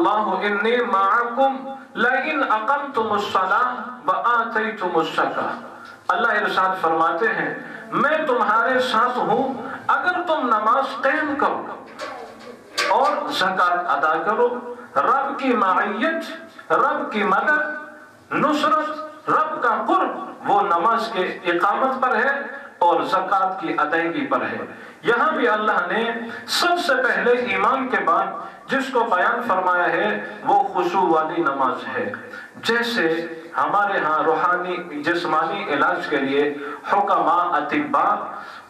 अल्लाहु इन्नी माअकुम लइन अक़मतुमुस्सलाह व आतैतुमुस्ज़काह। अल्लाह इरशाद फरमाते हैं मैं तुम्हारे साथ हूँ अगर तुम नमाज कायम करो और ज़कात अदा करो। रब की मायत, रब की मदद, नुसरत, रब का कुर्ब वो नमाज के इकामत पर है और ज़कात की अदायगी पर है। यहाँ भी अल्लाह ने सबसे पहले ईमान के बाद जिसको बयान फरमाया है वो खुशू वाली नमाज है। जैसे हमारे यहाँ रूहानी जिस्मानी इलाज के लिए हुक्मा अतिब्बा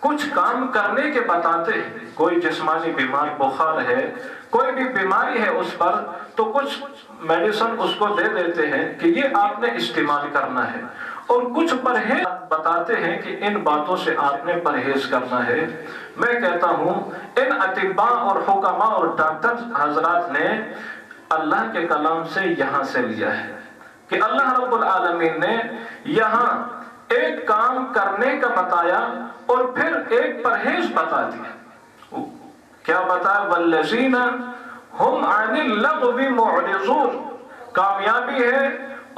कुछ काम करने के बताते हैं। कोई जिस्मानी बीमार बुखार है, कोई भी बीमारी है उस पर, तो कुछ मेडिसिन उसको दे देते हैं कि ये आपने इस्तेमाल करना है, और कुछ परहेज बताते हैं कि इन बातों से आपने परहेज करना है। मैं कहता हूँ इन अतिब्बा और हुक्मा और डॉक्टर हजरात ने अल्लाह के कलाम से यहाँ से लिया है कि अल्लाह रब्बुल आलमीन ने यहाँ एक काम करने का बताया और फिर एक परहेज बता दिया। क्या बताया? वल्लज़ीना हुम अनिल लग़वी मुअरिज़ून। कामयाबी है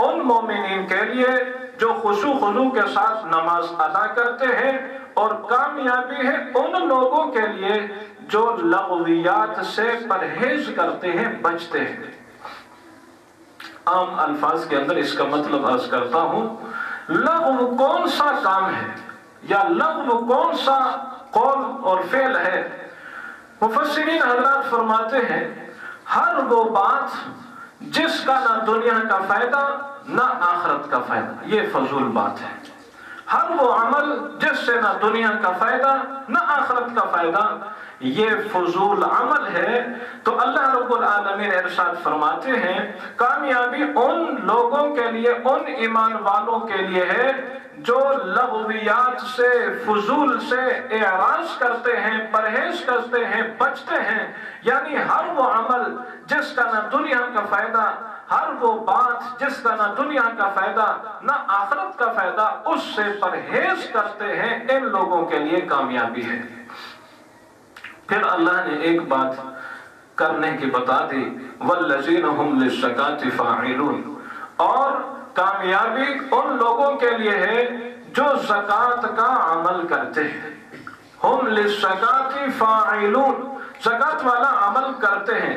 उन मोमिनीन के लिए जो खुशू खुजू के साथ नमाज अदा करते हैं, और कामयाबी है उन लोगों के लिए जो लग़वियात से परहेज करते हैं, बचते हैं। आम अल्फाज के अंदर इसका मतलब अर्ज करता हूं, लग़व कौन सा काम है या लग़व कौन सा कौल और फेल है। मुफस्सिरीन हज़रात फरमाते हैं हर वो बात जिसका ना दुनिया का फायदा ना आखिरत का फायदा, ये फजूल बात है। हर वो अमल जिससे ना दुनिया का फायदा ना आखिरत का फायदा, ये फजूल अमल है। तो अल्लाह रब्बुल आलमीन इरशाद फरमाते हैं कामयाबी उन लोगों के लिए, उन ईमान वालों के लिए है जो लग़वियात से, फजूल से एराज करते हैं, परहेज करते हैं, बचते हैं। यानी हर वो अमल जिसका ना दुनिया का फायदा, हर वो बात जिसका ना दुनिया का फायदा ना आखिरत का फायदा, उससे परहेज करते हैं, इन लोगों के लिए कामयाबी है। फिर अल्लाह ने एक बात करने की बता दी, वल्लज़ीना हुम लिज़्ज़काति फ़ाइलून। और कामयाबी उन लोगों के लिए है जो ज़कात का अमल करते हैं। हुम लिज़्ज़काति फ़ाइलून, ज़कात वाला अमल करते हैं।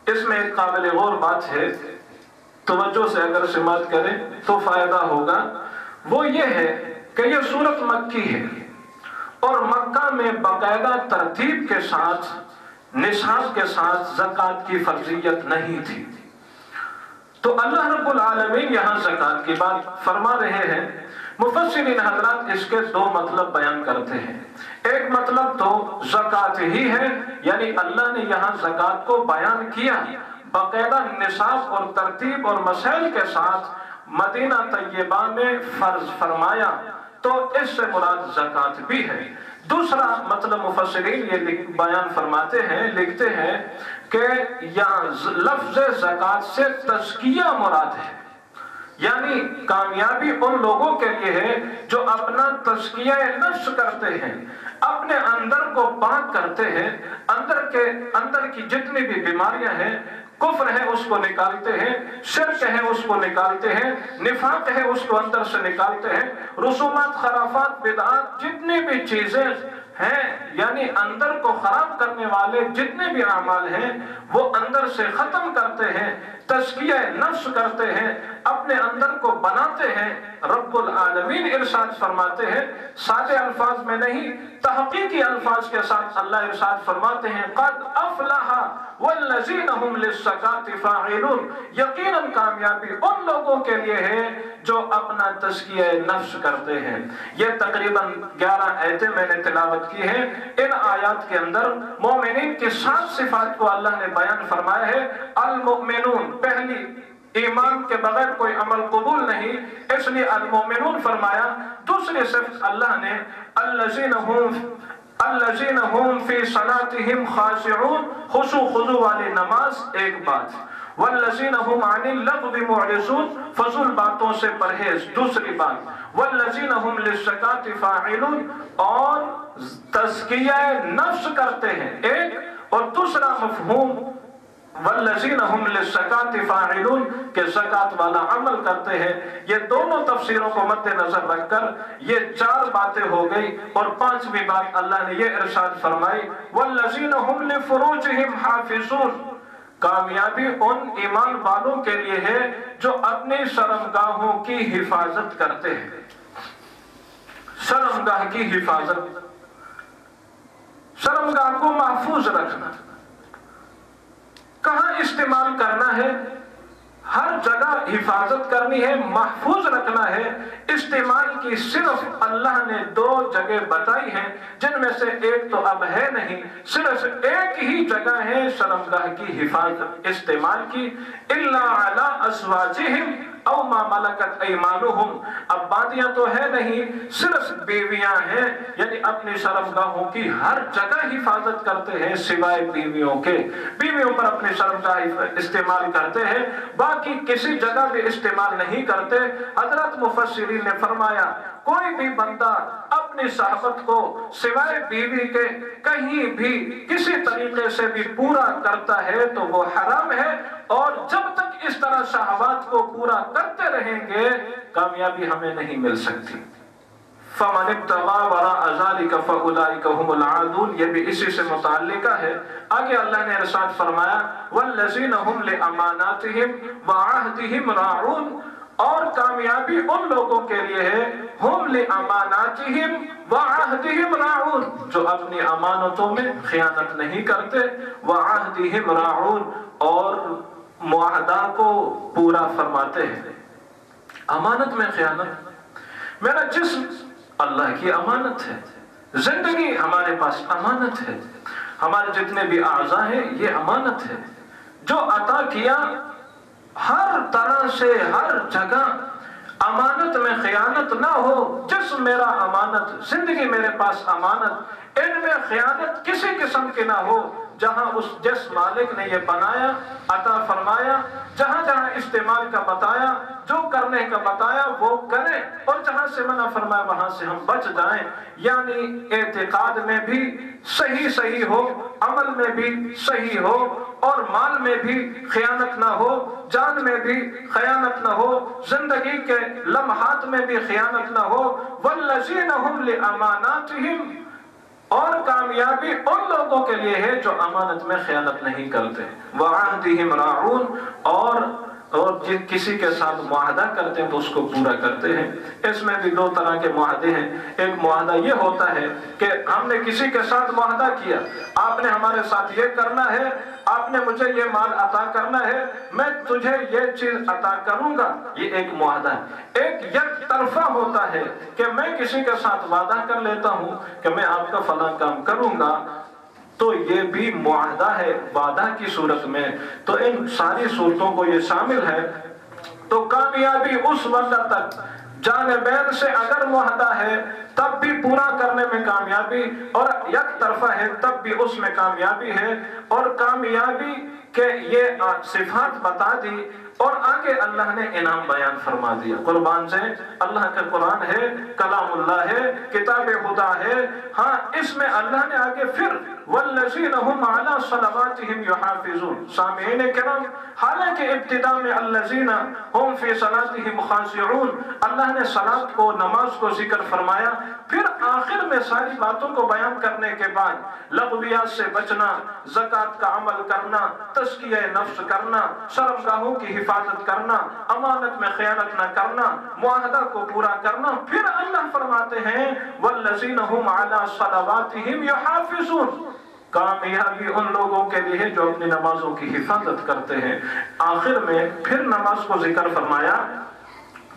इसमें एक काबिल गौर बात है, तवज्जो से अगर समाअत करें तो फायदा होगा। वो ये है कि ये सूरत मक्की है और मक्का में बाकायदा तरतीब के साथ, निसाब के साथ ज़कात की फर्जियत नहीं थी। तो अल्लाह रब्बुल आलमीन यहाँ ज़कात की बात फरमा रहे हैं। मुफस्सिरीन हज़रात इसके दो मतलब बयान करते हैं। एक मतलब तो ज़कात ही है, यानी अल्लाह ने यहाँ ज़कात को बयान किया, बाकायदा निसाब और तरतीब और मसाइल के साथ मदीना तैयबा में फर्ज फरमाया, तो इससे मुराद ज़कात भी है। दूसरा मतलब मुफस्सिरीन ये बयान फरमाते हैं, लिखते हैं कि यहाँ लफ्ज़ ज़कात से तज़किया मुराद है, यानी कामयाबी उन लोगों के लिए है जो अपना तज़किया नफ्स करते हैं, अपने अंदर को पाक करते हैं, अंदर की जितनी भी बीमारियां हैं, कुफ्र है उसको निकालते हैं, शिर्क है उसको निकालते हैं, निफाक है उसको अंदर से निकालते हैं, रुसूमात, खराफात, बिदआत, जितनी भी चीजें हैं, यानी अंदर को खराब करने वाले जितने भी अमाल हैं वो अंदर से खत्म करते हैं, तज़किया नफ्स करते हैं, अपने अंदर को बनाते हैं। रब्बुल आलमीन इरशाद फरमाते हैं, सादे अल्फाज में नहीं, तहक़ीक़ी अल्फाज के साथ अल्लाह इरशाद फरमाते हैं, क़द अफ़लहा वल्लज़ीना हुम लिज़्ज़काति फ़ाइलून। यकीनन कामयाबी उन लोगों के लिए है जो अपना तज़किया नफ्स करते हैं। ये तकरीबन 11 आयतें मैंने तिलावत की है। इन आयात के अंदर मोमिनीन की 7 सिफात को अल्लाह ने बयान फरमाया है। अल मुमिनून, पहली ईमान के बगैर कोई अमल कबूल नहीं, इसलिए अल मोमिनून फरमाया। दूसरी सिफत अल्लाह ने अल्लज़ीना हुम फी सलातिहिम खाशिऊन, खुशू खुजू वाली नमाज, एक बात। वल्लज़ीना हुम अनिल लग़वी मुअरिज़ून, फज़ूल बातों से परहेज, दूसरी बात। वल्लज़ीना हुम लिज़्ज़काति फ़ाइलून, और तज़किया नफ्स करते हैं, एक। और दूसरा मफ़हूम वल्लज़ीना हुम लिज़्ज़काति फ़ाइलून के ज़कात वाला अमल करते हैं। ये दोनों तफसीरों को मद्देनजर रखकर ये 4 बातें हो गई और 5वीं बात अल्लाह ने ये इरशाद फरमाई वल्लज़ीना हुम लिफ़ुरूजिहिम हाफ़िज़ून। कामयाबी उन ईमान वालों के लिए है जो अपनी शर्मगाहों की हिफाजत करते हैं। शर्मगाह की हिफाजत, शर्मगाह को महफूज रखना, कहां इस्तेमाल करना है, हर जगह हिफाजत करनी है, महफूज रखना है। इस्तेमाल की सिर्फ अल्लाह ने 2 जगह बताई हैं, जिनमें से एक तो अब है नहीं, सिर्फ एक ही जगह है शर्मगाह की हिफाजत इस्तेमाल की। इल्ला अला अस्वाजिहिम औ मा मलकत ऐमानुहुम। अब बातियां तो है नहीं, सिर्फ बीवियां हैं, यानी अपनी शर्मगाहों की हर जगह हिफाजत करते हैं सिवाय बीवियों के। बीवियों पर अपनी शर्मगाह इस्तेमाल करते हैं, बाकी किसी जगह भी इस्तेमाल नहीं करते। हजरत मुफस्सिरीन ने फरमाया कोई भी बंदा अपनी शहवत को सिवाय बीवी के कहीं भी किसी तरीके से भी पूरा करता है तो वो हराम है, और जब तक इस तरह शहवात को पूरा करते रहेंगे कामयाबी हमें नहीं मिल सकती। फमन इब्तगा वराअ ज़ालिका फउलाइका हुमुल आदून, ये भी इसी से मुताल्लिका है। आगे अल्लाह ने इरशाद फरमाया वल्लज़ीना हुम लिअमानातिहिम व अहदिहिम राऊन, और कामयाबी उन लोगों के लिए है हुम लिअमानातिहिम व अहदिहिम राऊन, जो अपनी अमानतों में खियानत नहीं करते, व अहदिहिम राऊन, और मुआहदा को पूरा फरमाते हैं। अमानत में खियानत, मेरा जिस्म अल्लाह की अमानत है, जिंदगी हमारे पास अमानत है, हमारे जितने भी आज़ा हैं ये अमानत है। जो अता किया हर तरह से हर जगह अमानत में खियानत ना हो। जिस्म मेरा अमानत, जिंदगी मेरे पास अमानत, इनमें खियानत किसी किस्म की ना हो। जहां उस जिस मालिक ने ये बनाया अता फरमाया, जहां जहां इस्तेमाल का बताया, जो करने का बताया वो करें, और जहां से मना फरमाया वहां से हम बच जाएं। यानी एतिकाद में भी सही सही हो, अमल में भी सही हो, और माल में भी खयानत ना हो, जान में भी खयानत ना हो, जिंदगी के लम्हात में भी खयानत ना हो। वल्लज़ीना हुम लिअमानातिहिम, और कामयाबी उन लोगों के लिए है जो अमानत में खयानत नहीं करते। वअहदिहिम राऊन, और जिन किसी के साथ मुआहदा करते हैं तो उसको पूरा करते हैं। इसमें भी 2 तरह के मुआहदे हैं। एक मुआहदा ये होता है कि हमने किसी के साथ मुआहदा किया, आपने हमारे साथ ये करना है, आपने मुझे ये माल अता करना है, मैं तुझे ये चीज अता करूंगा, ये एक मुआहदा है। एक तरफा होता है कि मैं किसी के साथ वादा कर लेता हूं कि मैं आपका फला काम करूंगा, तो ये भी मुआहदा है वादा की सूरत में। तो इन सारी सूरतों को ये शामिल है। तो कामयाबी उस वक्त तक जानिबैन से अगर मुआहदा है तब भी पूरा करने में कामयाबी, और एक तरफा है तब भी उसमें कामयाबी है। और कामयाबी के ये सिफात बता दी, और आगे अल्लाह ने इनाम बयान फरमा दिया कुर्बान से। अल्लाह का कुरान है, कलामुल्लाह है, किताब खुदा है। हाँ, इसमें अल्लाह ने आगे फिर वल्लज़ीना हुम अला सलावातिहिम युहाफ़िज़ून। सामीईन किराम, हालांकि इब्तिदा में अल्लज़ीना हुम फ़ी सलातिहिम ख़ाशिऊन, अल्लाह ने सलात को, नमाज को जिक्र फरमाया, फिर आखिर में सारी बातों को बयान करने के बाद लग़वियात से बचना, ज़कात का अमल करना, तज़किया नफ्स करना, शर्मगाहों की हिफाजत करना, अमानत में खयानत न करना, मुआहदा को पूरा करना, फिर अल्लाह फरमाते हैं वल्लज़ीना हुम अला सलावातिहिम युहाफ़िज़ून। कामयाबी उन लोगों के लिए है जो अपनी नमाजों की हिफाजत करते हैं। आखिर में फिर नमाज को जिक्र फरमाया।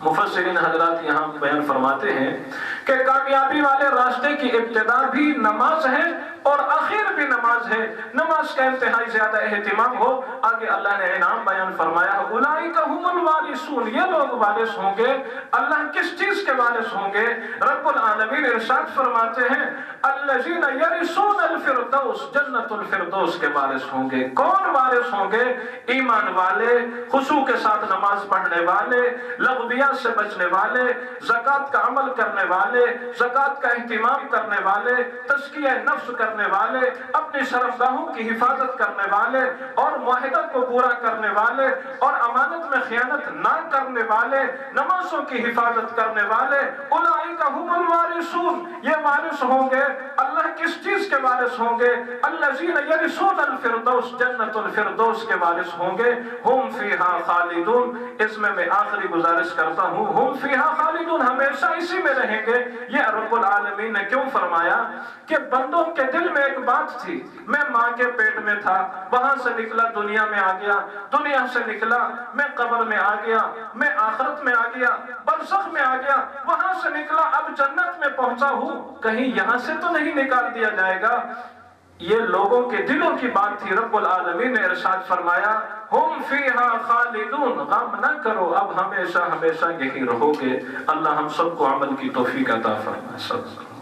मुफस्सिरीन हजरात यहाँ बयान फरमाते हैं कि कामयाबी वाले रास्ते की इब्तिदा भी नमाज है और आखिर भी नमाज है। नमाज का इंतहाई ज्यादा एहतिमाम हो। आगे अल्लाह ने इनाम बयान फरमाया उलाइका हुमुल वारिसून, ये लोग वारिस होंगे। अल्लाह किस चीज के वारिस होंगे? रब्बुल आलमीन इरशाद फरमाते हैं अल्लज़ीना यरिसूनल फिरदौस, जन्नतुल फिरदौस के वारिस होंगे। कौन वारिस होंगे? ईमान वाले, खुशू के साथ नमाज पढ़ने वाले, लग़वियात से बचने वाले, ज़कात का अमल करने वाले, والے، زکات کا اہتمام کرنے والے، تزکیہ نفس کرنے والے، اپنی شرفگاہوں کی حفاظت کرنے والے اور معاہدہ کو پورا کرنے والے اور امانت میں خیانت نہ کرنے والے، نمازوں کی حفاظت کرنے والے، اولئک ھم الوارثون، یہ وارث ہوں گے۔ اللہ کس چیز کے وارث ہوں گے؟ الذین یرثون الفردوس، جنت الفردوس کے وارث ہوں گے۔ ہم فیہا خالدون، اس میں آخری گزارش کرتا ہوں، ہم فیہا خالدون، ہمیشہ اسی میں رہیں گے۔ یہ رب العالمین نے کیوں فرمایا کہ بندوں کے دل میں ایک بات تھی، میں ماں کے پیٹ میں تھا، وہاں سے نکلا دنیا میں آ گیا، دنیا سے نکلا میں قبر میں آ گیا، میں آخرت میں آ گیا، برزخ میں آ گیا، وہاں سے نکلا اب جنت میں پہنچا ہوں، کہیں یہاں سے تو نہیں نکال دیا جائے گا۔ یہ لوگوں کے دلوں کی بات تھی۔ رب العالمین نے ارشاد فرمایا ہم فیہا خالدون، غم نہ کرو، اب ہمیشہ ہمیشہ یہی رہو گے۔ اللہ ہم سب کو عمل کی توفیق عطا فرمائے۔